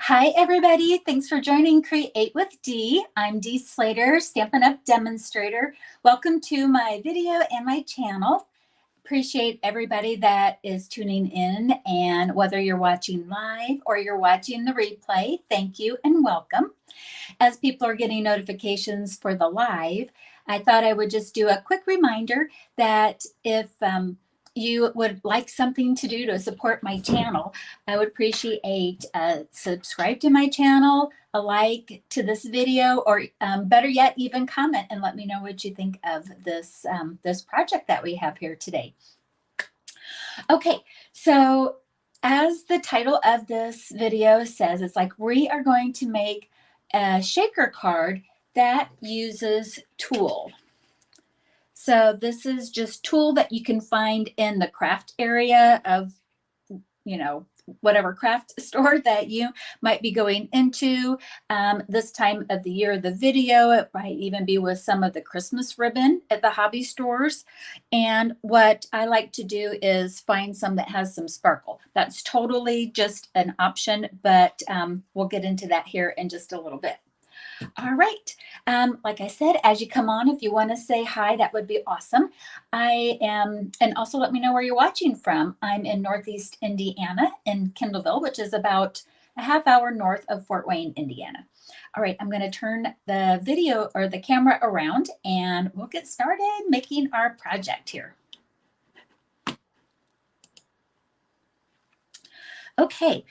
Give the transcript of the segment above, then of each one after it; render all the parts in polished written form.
Hi, everybody. Thanks for joining Create with Dee. I'm Dee Slater, Stampin' Up! Demonstrator. Welcome to my video and my channel. Appreciate everybody that is tuning in, and whether you're watching live or you're watching the replay, thank you and welcome. As people are getting notifications for the live, I thought I would just do a quick reminder that if you would like something to do to support my channel, I would appreciate subscribe to my channel, a like to this video, or better yet, even comment and let me know what you think of this, this project that we have here today. Okay, so as the title of this video says, it's like we are going to make a shaker card that uses tulle. So this is just tulle that you can find in the craft area of, whatever craft store that you might be going into this time of the year. The video, it might even be with some of the Christmas ribbon at the hobby stores. And what I like to do is find some that has some sparkle. That's totally just an option, but we'll get into that here in just a little bit. All right. Like I said, as you come on, if you want to say hi, that would be awesome. I am, and also let me know where you're watching from. I'm in Northeast Indiana in Kendallville, which is about a half hour north of Fort Wayne, Indiana. All right, I'm going to turn the video or the camera around and we'll get started making our project here. Okay.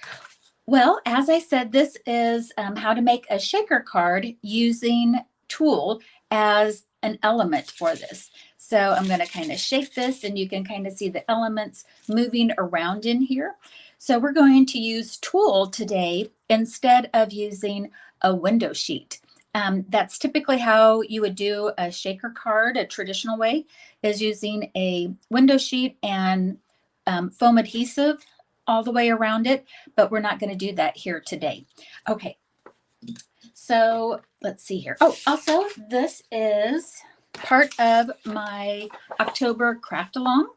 Well, as I said, this is how to make a shaker card using tulle as an element for this. So I'm going to kind of shake this and you can kind of see the elements moving around in here. So we're going to use tulle today instead of using a window sheet. That's typically how you would do a shaker card. A traditional way is using a window sheet and foam adhesive all the way around it, but we're not going to do that here today. Okay, so let's see here. Oh, also, this is part of my October craft along.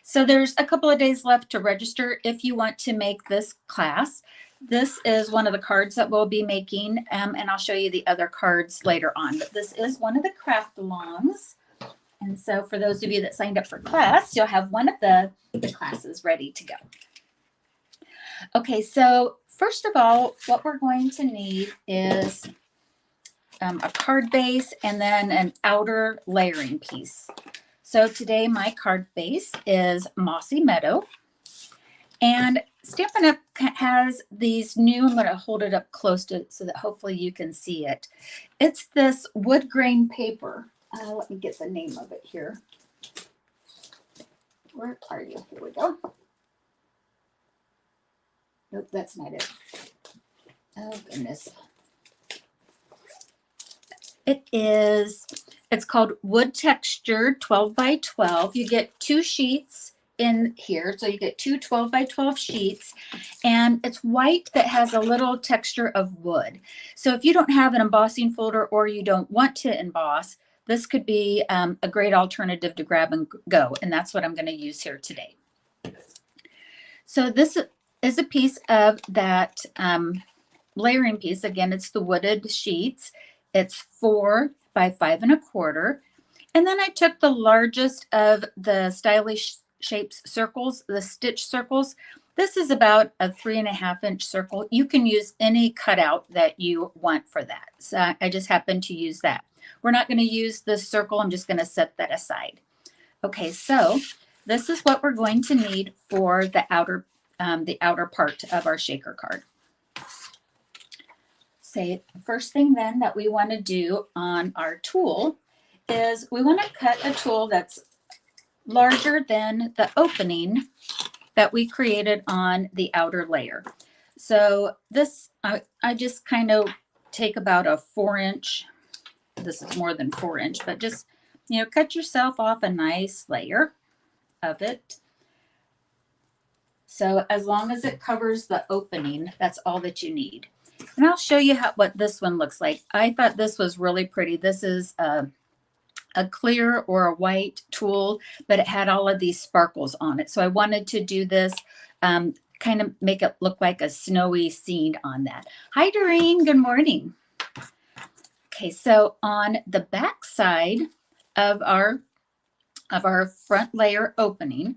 So there's a couple of days left to register if you want to make this class. This is one of the cards that we'll be making, and I'll show you the other cards later on, but this is one of the craft alongs. And so for those of you that signed up for class, you'll have one of the classes ready to go. Okay, so first of all, what we're going to need is a card base and then an outer layering piece. So today my card base is Mossy Meadow, and Stampin' Up! Has these new, I'm going to hold it up close to so that hopefully you can see it. It's this wood grain paper. Let me get the name of it here. Where are you? Here we go. Nope, that's not it. Oh, goodness. It's called Wood Textured 12 by 12. You get 2 sheets in here. So you get 2 12 by 12 sheets, and it's white that has a little texture of wood. So if you don't have an embossing folder or you don't want to emboss, this could be a great alternative to grab and go. And that's what I'm going to use here today. So this is a piece of that layering piece. Again, it's the wooded sheets. It's 4 by 5 1/4. And then I took the largest of the stylish shapes circles, the stitch circles. This is about a 3.5 inch circle. You can use any cutout that you want for that. So I just happen to use that. We're not going to use this circle. I'm just going to set that aside. Okay, so this is what we're going to need for the outer part of our shaker card. Say first thing then that we want to do on our tulle is we want to cut a tulle that's larger than the opening that we created on the outer layer. So this, I just kind of take about a 4 inch, this is more than 4 inch, but just, cut yourself off a nice layer of it. So as long as it covers the opening, that's all that you need. And I'll show you what this one looks like. I thought this was really pretty. This is a clear or a white tulle, but it had all of these sparkles on it. So I wanted to do this kind of make it look like a snowy scene on that. Hi, Doreen. Good morning. Okay, so on the back side of our front layer opening,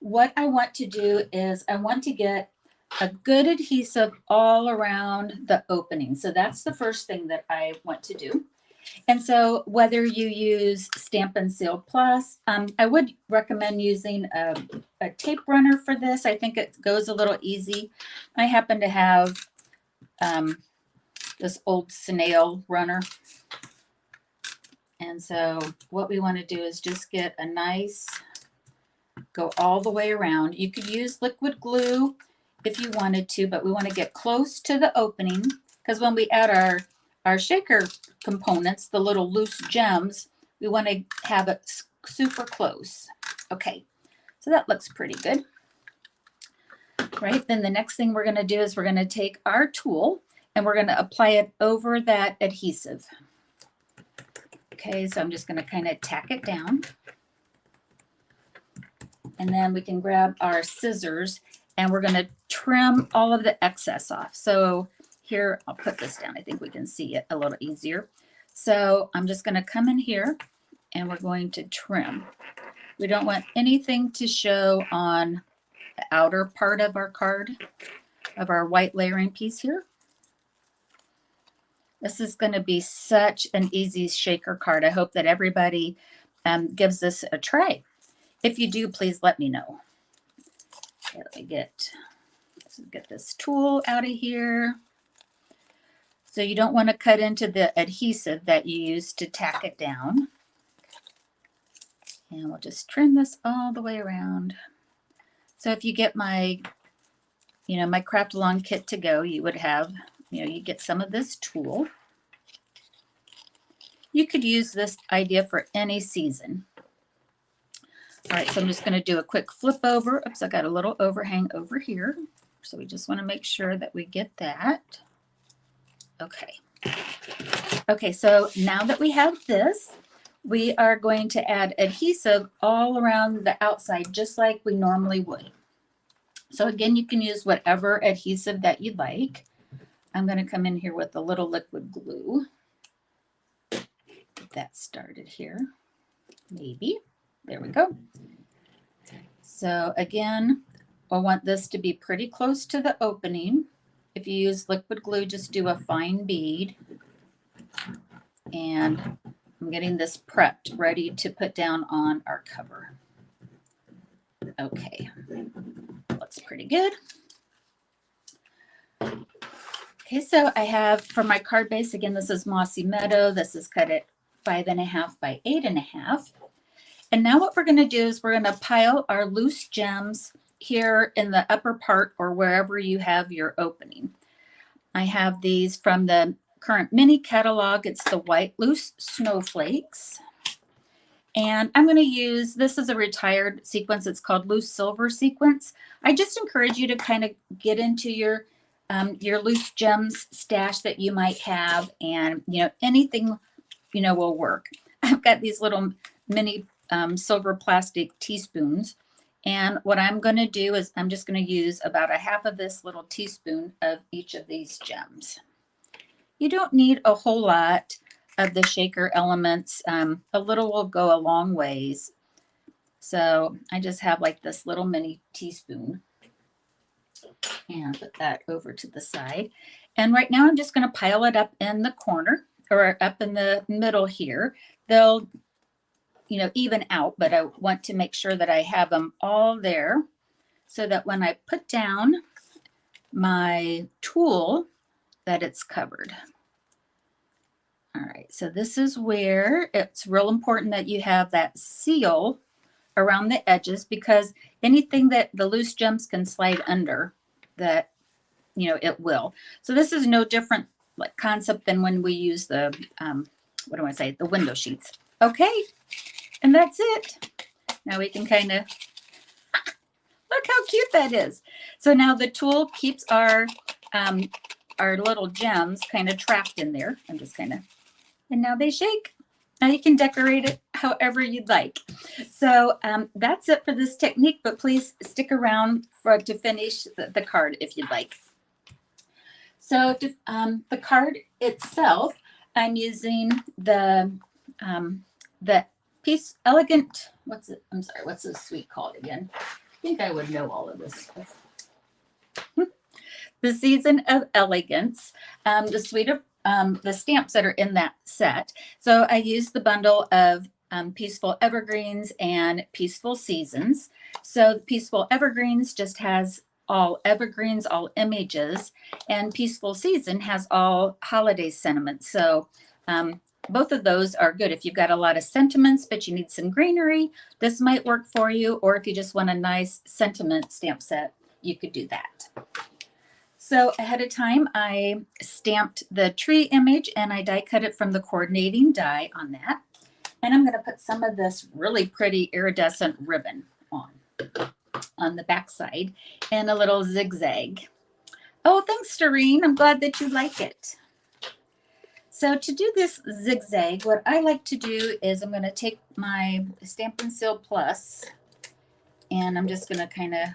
what I want to do is I want to get a good adhesive all around the opening. So that's the first thing that I want to do. And so whether you use Stampin' Seal Plus, I would recommend using a tape runner for this. I think it goes a little easy. I happen to have this old snail runner. And so what we want to do is just get a nice, go all the way around. You could use liquid glue if you wanted to, but we want to get close to the opening because when we add our shaker components, the little loose gems, we want to have it super close. Okay, so that looks pretty good. Right, then the next thing we're going to do is we're going to take our tool and we're going to apply it over that adhesive. Okay, so I'm just going to kind of tack it down. And then we can grab our scissors and we're going to trim all of the excess off. So here, I'll put this down. I think we can see it a little easier. So I'm just going to come in here and we're going to trim. We don't want anything to show on the outer part of our card, of our white layering piece here. This is going to be such an easy shaker card. I hope that everybody gives this a try. If you do, please let me know. Okay, let me get this tool out of here. So you don't want to cut into the adhesive that you used to tack it down. And we'll just trim this all the way around. So if you get my, my craft along kit to go, you would have, you get some of this tool. You could use this idea for any season. All right, so I'm just going to do a quick flip over. Oops, I got a little overhang over here. So we just want to make sure that we get that. Okay. Okay, so now that we have this, we are going to add adhesive all around the outside, just like we normally would. So again, you can use whatever adhesive that you like. I'm going to come in here with a little liquid glue. Get that started here. Maybe. There we go. So again, I want this to be pretty close to the opening. If you use liquid glue, just do a fine bead. And I'm getting this prepped, ready to put down on our cover. Okay, looks pretty good. Okay, so I have for my card base, again, this is Mossy Meadow. This is cut at 5.5 by 8.5. And now what we're going to do is we're going to pile our loose gems here in the upper part or wherever you have your opening. I have these from the current mini catalog. It's the white loose snowflakes. And I'm going to use, this is a retired sequence. It's called loose silver sequence. I just encourage you to kind of get into your loose gems stash that you might have, and anything will work. I've got these little mini silver plastic teaspoons, and what I'm going to do is I'm just going to use about a half of this little teaspoon of each of these gems. You don't need a whole lot of the shaker elements. A little will go a long ways. So I just have like this little mini teaspoon. And put that over to the side. And right now I'm just going to pile it up in the corner or up in the middle here. They'll, even out, but I want to make sure that I have them all there so that when I put down my tool, that it's covered. All right, so this is where it's real important that you have that seal around the edges, because anything that the loose gems can slide under, that it will. So this is no different concept than when we use the the window sheets. Okay, and that's it. Now we can kind of look how cute that is. So now the tool keeps our little gems kind of trapped in there. I'm just kind of, and now they shake. Now you can decorate it however you'd like. So that's it for this technique, but please stick around to finish the card if you'd like. So the card itself, I'm using the Peace Elegant, what's this suite called again? I think I would know all of this stuff. The Season of Elegance, the suite of the stamps that are in that set. So I used the bundle of Peaceful Evergreens and Peaceful Seasons. So the Peaceful Evergreens just has all evergreens, all images, and Peaceful Season has all holiday sentiments. So both of those are good. If you've got a lot of sentiments, but you need some greenery, this might work for you. Or if you just want a nice sentiment stamp set, you could do that. So ahead of time, I stamped the tree image and I die cut it from the coordinating die on that. And I'm going to put some of this really pretty iridescent ribbon on the back side and a little zigzag. Oh, thanks, Doreen. I'm glad that you like it. So to do this zigzag, what I like to do is I'm going to take my Stampin' Seal Plus and I'm just going to kind of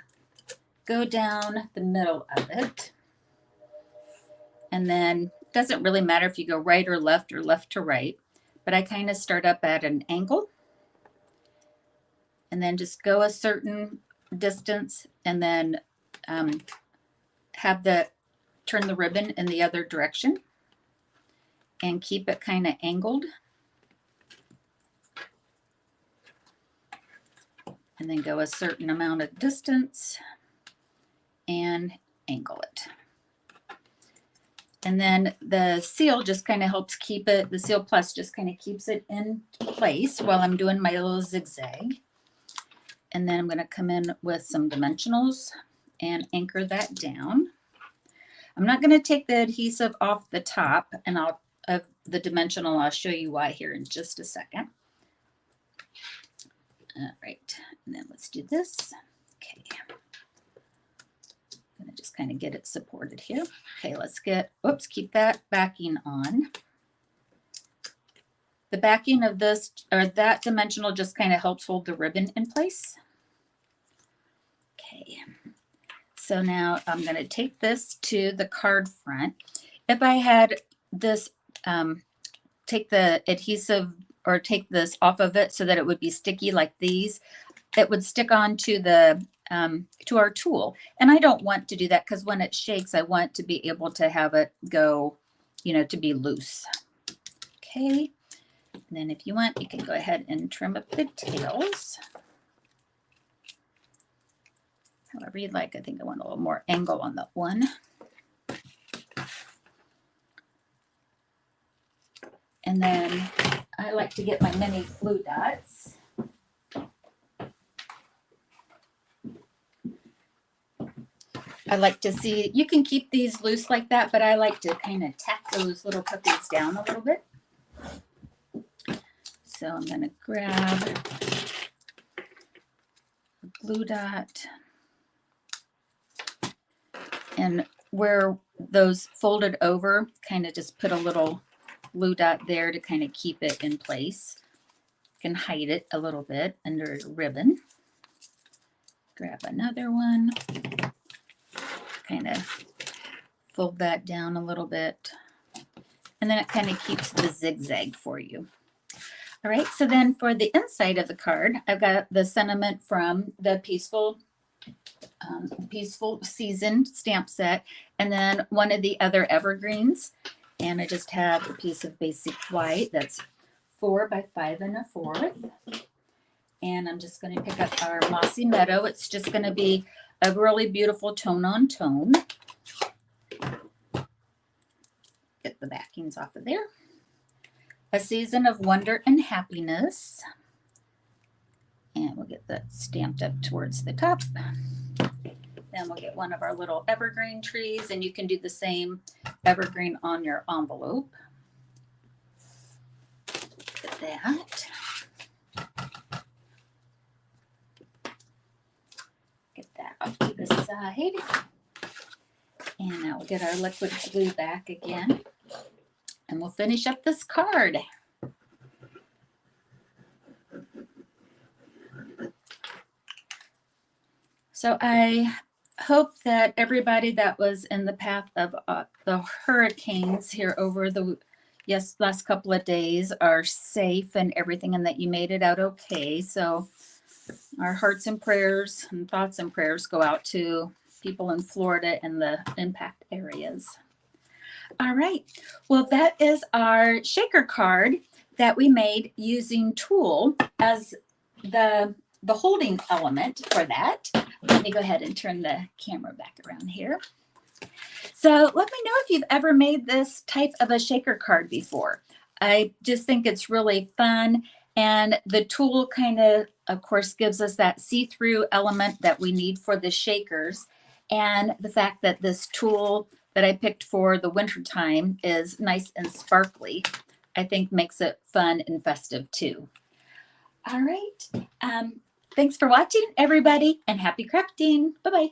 go down the middle of it. And then it doesn't really matter if you go right or left to right, but I kind of start up at an angle and then just go a certain distance and then turn the ribbon in the other direction and keep it kind of angled. And then go a certain amount of distance and angle it. And then the seal just kind of helps keep it, the Seal Plus just kind of keeps it in place while I'm doing my little zigzag. And then I'm going to come in with some dimensionals and anchor that down. I'm not going to take the adhesive off the top and of the dimensional. I'll show you why here in just a second. All right, and then let's do this. Okay. I'm going to just kind of get it supported here. Okay, let's keep that backing on. The backing of this, or that dimensional, just kind of helps hold the ribbon in place. Okay, so now I'm going to take this to the card front. If I had this, take the adhesive or take this off of it so that it would be sticky like these, it would stick onto the to our tool. And I don't want to do that because when it shakes, I want to be able to have it go, to be loose. Okay. And then if you want, you can go ahead and trim up the tails. However you'd like. I think I want a little more angle on that one. And then I like to get my mini glue dots. I like to see, you can keep these loose like that, but I like to kind of tack those little puppies down a little bit. So I'm going to grab a glue dot. And where those folded over, kind of just put a little glue dot there to kind of keep it in place. You can hide it a little bit under a ribbon. Grab another one. Kind of fold that down a little bit. And then it kind of keeps the zigzag for you. All right, so then for the inside of the card, I've got the sentiment from the Peaceful Season stamp set, and then one of the other evergreens. And I just have a piece of basic white that's 4 by 5 1/4. And I'm just going to pick up our Mossy Meadow. It's just going to be a really beautiful tone on tone. Get the backings off of there. A Season of Wonder and Happiness. And we'll get that stamped up towards the top. Then we'll get one of our little evergreen trees, and you can do the same evergreen on your envelope. Get that. Get that off to the side. And now we'll get our liquid glue back again. And we'll finish up this card. So I hope that everybody that was in the path of the hurricanes here over the last couple of days are safe and everything, and that you made it out okay. So our hearts and prayers and thoughts and prayers go out to people in Florida and the impact areas. All right. Well, that is our shaker card that we made using Tulle as the holding element for that. Let me go ahead and turn the camera back around here. So let me know if you've ever made this type of a shaker card before. I just think it's really fun. And the Tulle kind of course, gives us that see-through element that we need for the shakers. And the fact that this Tulle that I picked for the winter time is nice and sparkly, I think makes it fun and festive too. All right. Thanks for watching, everybody, and happy crafting. Bye-bye.